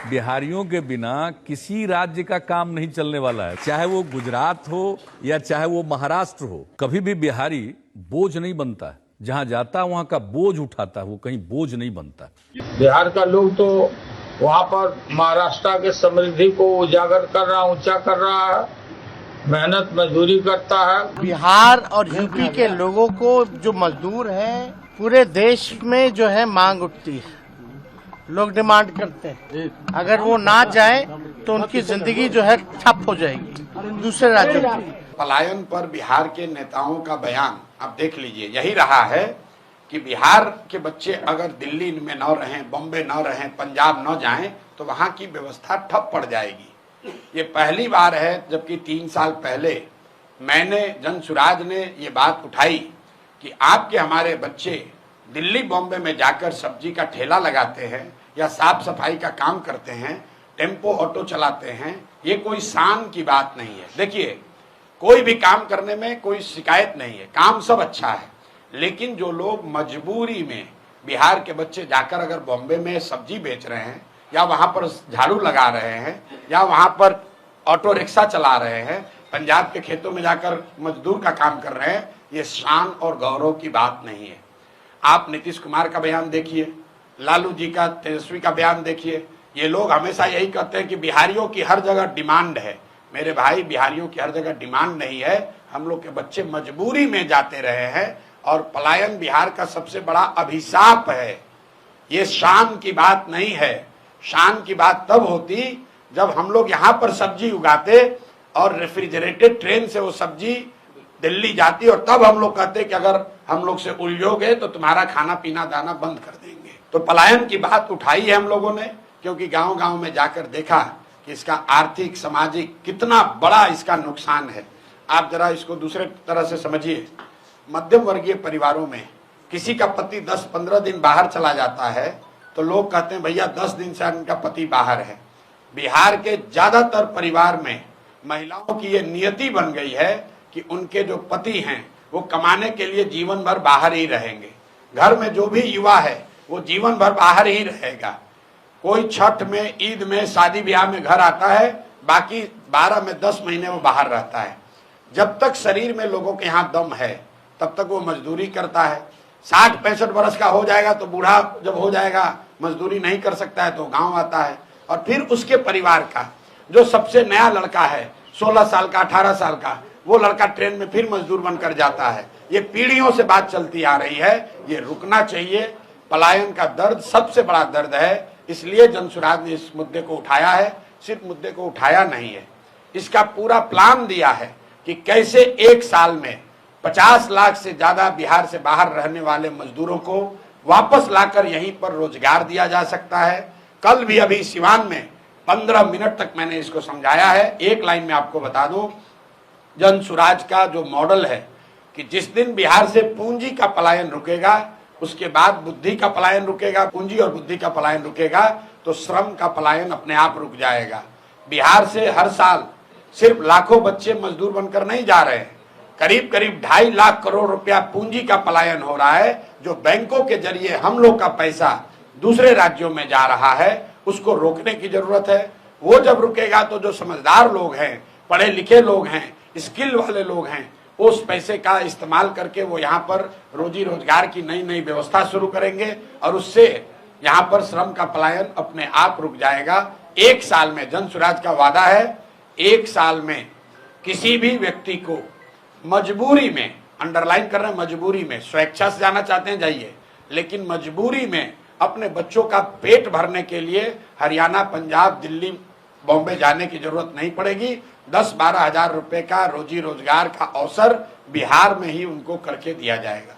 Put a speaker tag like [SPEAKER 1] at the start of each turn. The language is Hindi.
[SPEAKER 1] बिहारियों के बिना किसी राज्य का काम नहीं चलने वाला है, चाहे वो गुजरात हो या चाहे वो महाराष्ट्र हो। कभी भी बिहारी बोझ नहीं बनता है, जहां जाता है वहां का बोझ उठाता है, वो कहीं बोझ नहीं बनता।
[SPEAKER 2] बिहार का लोग तो वहाँ पर महाराष्ट्र के समृद्धि को उजागर कर रहा, ऊंचा कर रहा है, मेहनत मजदूरी करता है।
[SPEAKER 3] बिहार और यूपी के लोगों को जो मजदूर हैं, पूरे देश में जो है मांग उठती है, लोग डिमांड करते हैं। अगर वो ना जाए तो उनकी जिंदगी जो है ठप हो जाएगी दूसरे राज्यों की।
[SPEAKER 4] पलायन पर बिहार के नेताओं का बयान आप देख लीजिए, यही रहा है कि बिहार के बच्चे अगर दिल्ली में न रहें, बॉम्बे न रहें, पंजाब न जाएं तो वहां की व्यवस्था ठप पड़ जाएगी। ये पहली बार है, जबकि 3 साल पहले मैंने जनसुराज ने ये बात उठाई कि आपके हमारे बच्चे दिल्ली बॉम्बे में जाकर सब्जी का ठेला लगाते हैं या साफ सफाई का काम करते हैं, टेम्पो ऑटो चलाते हैं, ये कोई शान की बात नहीं है। देखिए, कोई भी काम करने में कोई शिकायत नहीं है, काम सब अच्छा है, लेकिन जो लोग मजबूरी में बिहार के बच्चे जाकर अगर बॉम्बे में सब्जी बेच रहे हैं या वहां पर झाड़ू लगा रहे हैं या वहां पर ऑटो रिक्शा चला रहे हैं, पंजाब के खेतों में जाकर मजदूर का काम कर रहे हैं, ये शान और गौरव की बात नहीं है। आप नीतीश कुमार का बयान देखिए, लालू जी का, तेजस्वी का बयान देखिए। ये लोग हमेशा यही कहते हैं कि बिहारियों की हर जगह डिमांड है। मेरे भाई, बिहारियों की हर जगह डिमांड नहीं है, हम लोग के बच्चे मजबूरी में जाते रहे हैं और पलायन बिहार का सबसे बड़ा अभिशाप है। ये शान की बात नहीं है। शान की बात तब होती जब हम लोग यहाँ पर सब्जी उगाते और रेफ्रिजरेटेड ट्रेन से वो सब्जी दिल्ली जाती और तब हम लोग कहते कि अगर हम लोग से उलझोगे तो तुम्हारा खाना पीना दाना बंद कर देंगे। तो पलायन की बात उठाई है हम लोगों ने, क्योंकि गांव गांव में जाकर देखा कि इसका आर्थिक सामाजिक कितना बड़ा इसका नुकसान है। आप जरा इसको दूसरे तरह से समझिए। मध्यम वर्गीय परिवारों में किसी का पति 10-15 दिन बाहर चला जाता है तो लोग कहते हैं भैया 10 दिन से इनका पति बाहर है। बिहार के ज्यादातर परिवार में महिलाओं की ये नियति बन गई है कि उनके जो पति हैं वो कमाने के लिए जीवन भर बाहर ही रहेंगे। घर में जो भी युवा है वो जीवन भर बाहर ही रहेगा। कोई छठ में, ईद में, शादी ब्याह में घर आता है, बाकी 12 में 10 महीने वो बाहर रहता है। जब तक शरीर में लोगों के यहाँ दम है तब तक वो मजदूरी करता है। 60-65 वर्ष का हो जाएगा तो बूढ़ा जब हो जाएगा, मजदूरी नहीं कर सकता है तो गांव आता है। और फिर उसके परिवार का जो सबसे नया लड़का है, 16 साल का, 18 साल का, वो लड़का ट्रेन में फिर मजदूर बनकर जाता है। ये पीढ़ियों से बात चलती आ रही है, ये रुकना चाहिए। पलायन का दर्द सबसे बड़ा दर्द है, इसलिए जनसुराज ने इस मुद्दे को उठाया है। सिर्फ मुद्दे को उठाया नहीं है, इसका पूरा प्लान दिया है कि कैसे 1 साल में 50 लाख से ज्यादा बिहार से बाहर रहने वाले मजदूरों को वापस लाकर यहीं पर रोजगार दिया जा सकता है। कल भी अभी सिवान में 15 मिनट तक मैंने इसको समझाया है। एक लाइन में आपको बता दूं, जनसुराज का जो मॉडल है कि जिस दिन बिहार से पूंजी का पलायन रुकेगा, उसके बाद बुद्धि का पलायन रुकेगा, पूंजी और बुद्धि का पलायन रुकेगा तो श्रम का पलायन अपने आप रुक जाएगा। बिहार से हर साल सिर्फ लाखों बच्चे मजदूर बनकर नहीं जा रहे हैं, करीब करीब 2.5 लाख करोड़ रुपया पूंजी का पलायन हो रहा है, जो बैंकों के जरिए हम लोग का पैसा दूसरे राज्यों में जा रहा है। उसको रोकने की जरूरत है। वो जब रुकेगा तो जो समझदार लोग हैं, पढ़े लिखे लोग हैं, स्किल वाले लोग हैं, उस पैसे का इस्तेमाल करके वो यहाँ पर रोजी रोजगार की नई नई व्यवस्था शुरू करेंगे और उससे यहाँ पर श्रम का पलायन अपने आप रुक जाएगा। 1 साल में, जनसुराज का वादा है, 1 साल में किसी भी व्यक्ति को मजबूरी में, अंडरलाइन कर रहे हैं मजबूरी में, स्वेच्छा से जाना चाहते हैं जाइए, लेकिन मजबूरी में अपने बच्चों का पेट भरने के लिए हरियाणा, पंजाब, दिल्ली, बॉम्बे जाने की जरूरत नहीं पड़ेगी। 10-12 हजार रुपए का रोजी रोजगार का अवसर बिहार में ही उनको करके दिया जाएगा।